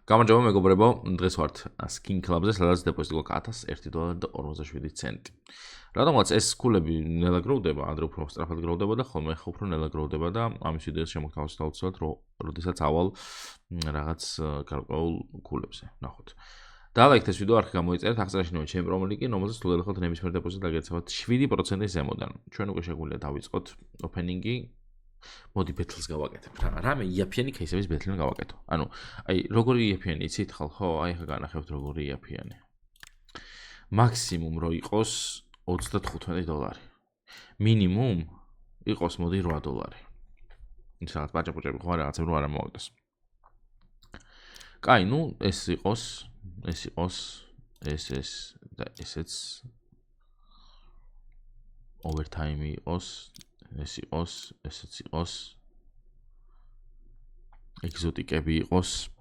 გამარჯობა მეგობრებო, დღეს ვართ Skin Club-ზე, სადაც დეპოზიტი გვაქვს $1.47. რადგანაც ეს ქულები ნელა გროვდება, ადრე უფრო სწრაფად გროვდება და ხოლმე ხა უფრო ნელა გროვდება და ამის ვიდეოს შემოგთავაზეთ აუცილებლად, როდესაც ავალ რაღაც გარკვეულ ქულებზე. ნახოთ. დაალაიქეთ ეს ვიდეო, არხი გამოიწერეთ, აღწერაში ჩემი პრომოლინკი, რომელზეც თუ გელახოთ ნებისმიერ დეპოზიტს დაგეცემოთ 7% ზემოდან. ჩვენ უკვე შეგვიძლია დავიწყოთ ოპენინგი. მოდი ბეთლს გავაკეთებ. რამე იაფიანი кейსების ბეთლი გავაკეთო. ანუ, აი, როგორი იაფიანი იცით ხო? აი, ხა განახევთ როგორი იაფიანი. მაქსიმუმ რო იყოს $35. მინიმუმ იყოს მოდი $8. ის რაღაც პაჭაპუჭები ხო რაღაცები რო არ მოვიდეს. კაი, ნუ ეს იყოს და ესეც overtime იყოს. ეს იყოს, ესეც იყოს. ეგზოტიკები იყოს.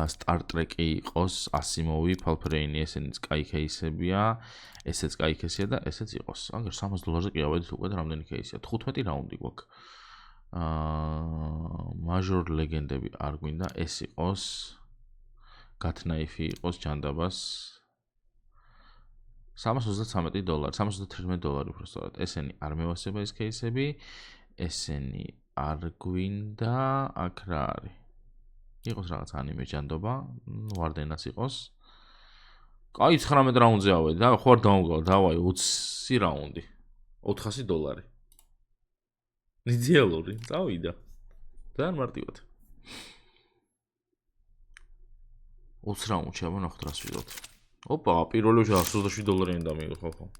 Star Trek-ი იყოს, Asimov-ი, Palpatine-ი, ესენიც კაი кейსებია, ესეც კაი кейსია და ესეც იყოს. აგერ $300-ზე კი ავედით უკვე და რამდენი кейსია? 15 რაუნდი გვაქვს. Major Legend-ები არ გვინდა, ეს იყოს. Gat-Knife-ი იყოს ჯანდაბას. $333, $311 უფრო სწორად. ესენი არ მევასება ეს кейსები, ესენი არ გვინდა, აქ რა არის? იყოს რაღაც ანიმე ჯანდობა, ვარდენას იყოს. კაი, 19 რაუნდზე ავედი და ხო არ დავამგავ, დავაი 20 რაუნდი. $400. იდეალური, წავიდა. ძალიან მარტივად. 20 რაუნდში აბა ნახოთ რას ვიღოთ. ოპა, პირველი $127 დამიღო ხო.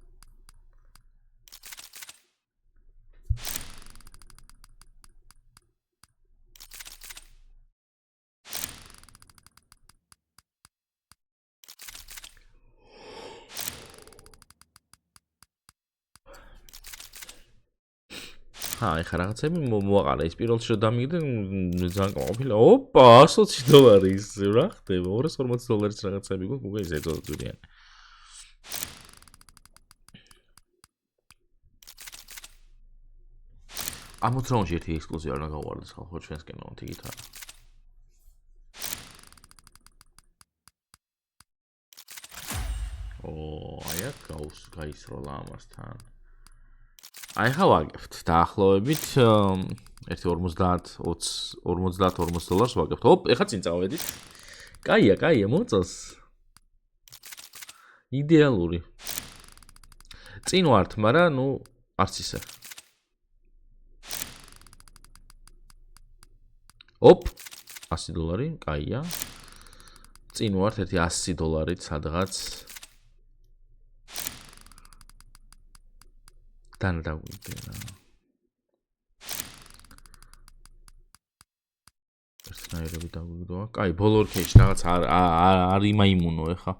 აი ხა რაღაცები მოაყარა ის პირველში რომ დამიგდე ძალიან ყოფილა. ოპა, $120 რა ხდება? $240 რაღაცები გვაქვს, უკვე ისე ძვირიანი. ამ 4 რაუნდში ერთი ექსკლუზივი არ გავუვარდეს ხო ჩვენსკენ რომ თიგით არა. აი აქ გაისროლა ამასთან. აი ხა ვაგებთ დაახლოებით ერთი 50-40 $40 ვაგებთ. ოპ, ეხა წინ წავედით. კაია, მოწოს. იდეალური. წინ ვართ, მაგრამ ნუ არც ისე. ოპ, $100, კაია. წინ ვართ ერთი $100 სადღაც. თან დავიდე რა. ერთნაირები დავიდო. კაი, ბოლო ორქეში რაღაც არ იმაიმუნო ეხა.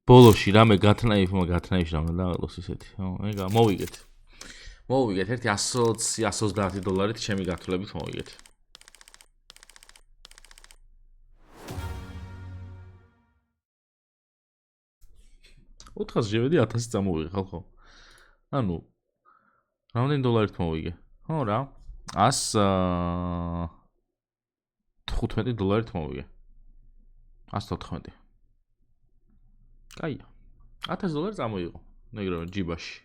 ბოლოში რამე Gat-Knife-ში რამე დააღლოს ისეთი. ეგა მოვიგეთ. ერთი $120-130 ჩემი გათვლებით მოვიგეთ. $400 შევედი 1000 წამოვიღე ხალხო. ანუ რამდენი $-ით მოვიგე? ხო რა. $115-ით მოვიგე. 114. კაია. $1000 წამოიღო. ეგრევე ჯიბაში.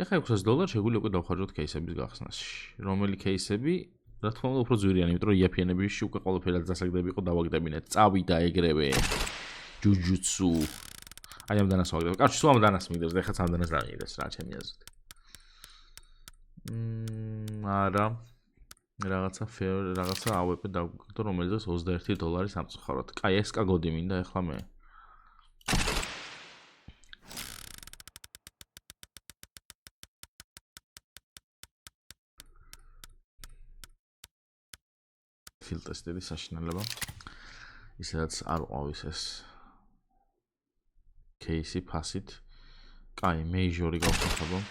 ეხა $600 შეგვიძლია უკვე დავხარჯოთ кейსების გახსნაში. რომელი кейსები? რა თქმა უნდა უფრო ძვირიანი, იმიტომ რომ იაფიანებიში უკვე ყველაფერად დასაგდები იყო დავაგდებინეთ. წავიდა ეგრევე. ჯუჯუცუ. აი ამ დანას ვაგდებ. კარჩი სულ ამ დანას მიგდებს, ეხაც ამ დანას დაგიღეს რა ჩემი აზრით. არა. რაღაცა ავეპე დავგდო, რომელზეც $21 სამწუხაროდ. კაი, ეს კაგოდი მინდა ეხლა მე. ფილტესტები საშინელება. ისედაც არ ყავის ეს кейსი ფასით. კაი, მეიჟორი გავხსნახებო.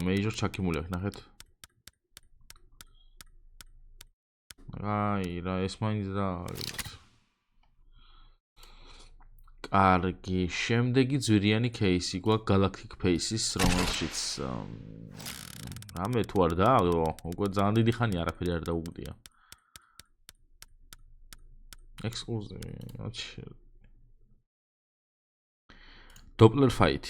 მეიჟორ ჩაკიმული აქვს, ნახეთ. აი, რა ეს მაინც და კარგი, შემდეგი ძვირიანი кейსი გვაქვს Galactic Faces, რომელშიც რამე თუ არ დააგო, უკვე ძალიან დიდი ხანი არაფერი არ დაუგდია. Exclusive, აჩი. Doppler fight.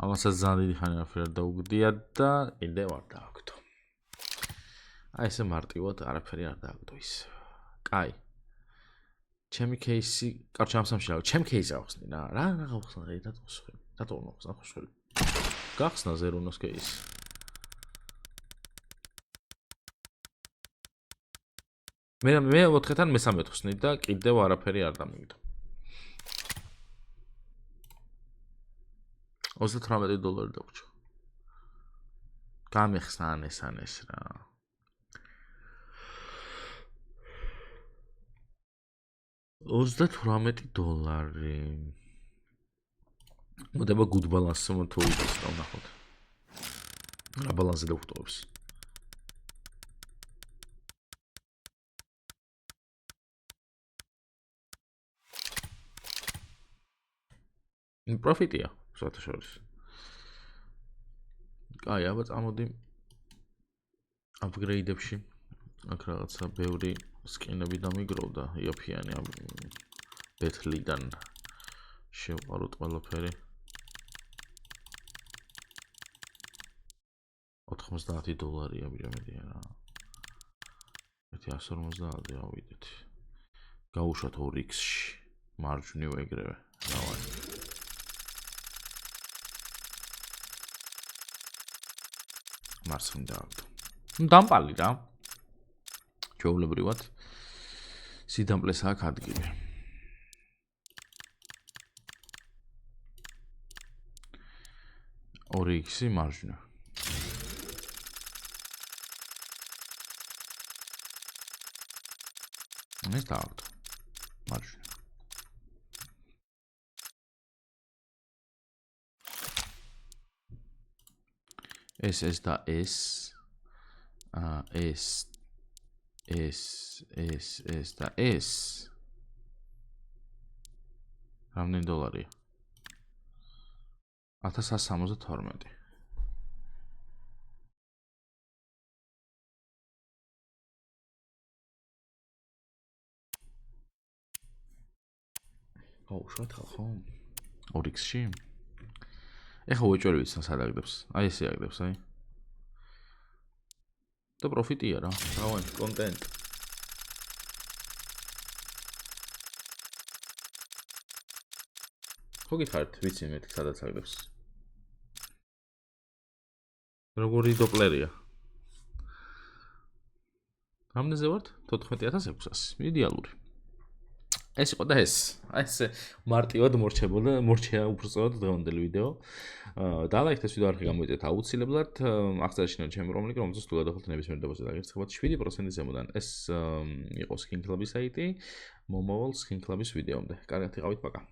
ამასაც ძალიან დიდი ხანი არაფერი არ დაუგდია და კიდევ არ დააგდო. აი ესე მარტივად არაფერი არ დააგდო ის. კაი. ჩემი кейსი, კარჩა ამ სამში რა, ჩემ кейსი ახსნი რა. რა გავხსნა რა დატოვე. დატოვე მოხსნა ხოშველი. გახსნა ზერონოს кейსი. მე 4-თან მე-13 ხსნი და კიდევ არაფერი არ დამიგდო. $38 დაგვჭო. გამეხსნა ანეს რა. $38. მოდება good balance-ს თუ ის რა ვნახოთ. რა ბალანსზე დავხტობს. პროფიტია, საერთაშორის. კაი, აბა წამოდი upgrade-ებში. აქ რაღაცა ბევრი სკინები დამიგროვდა, იაფიანი ბეთლიდან შევყაროთ ყველაფერი. $90 ბიჭებია რა. ერთი 150-ზე ავიდეთ. გავუშვათ 2x-ში. მარჯვნივ ეგრევე. დავარ. მარცხნივ დააგდო. დამპალი რა. ჩვეულებრივად სიდამპლეს აქ ადგილი. ორი x-ი მარჯვნივ. ეს დააგდო. მარჯვნივ. ეს და ეს ეს და ეს რამდენი დოლარია? 1172. გავუშვათ ხო? 2x-ში? ეხა უეჭველი ვიცნა სად აგდებს. აი ესე აგდებს, აი. და პროფიტია რა. დავაი, კონტენტ. ხო გითხარით, ვიცი მე სადაც აგდებს. როგორი დოპლერია? რამდენზე ვართ? 14600. იდეალური. ეს იყო და ეს. აი ესე მარტივად მორჩა უბრალოდ დღევანდელი ვიდეო. დალაიქეთ ეს ვიდეო არხი გამოიწეთ აუცილებლად. აღწერაში ჩემი რომლინგი, რომელზეც თუ გადახვალთ ნებისმიერ დაბაზე დაგერცხებათ 7% ზემოდან. ეს იყო Skin Club-ის საიტი. მომავალ Skin Club-ის ვიდეომდე. კარგად იყავით, პაკა.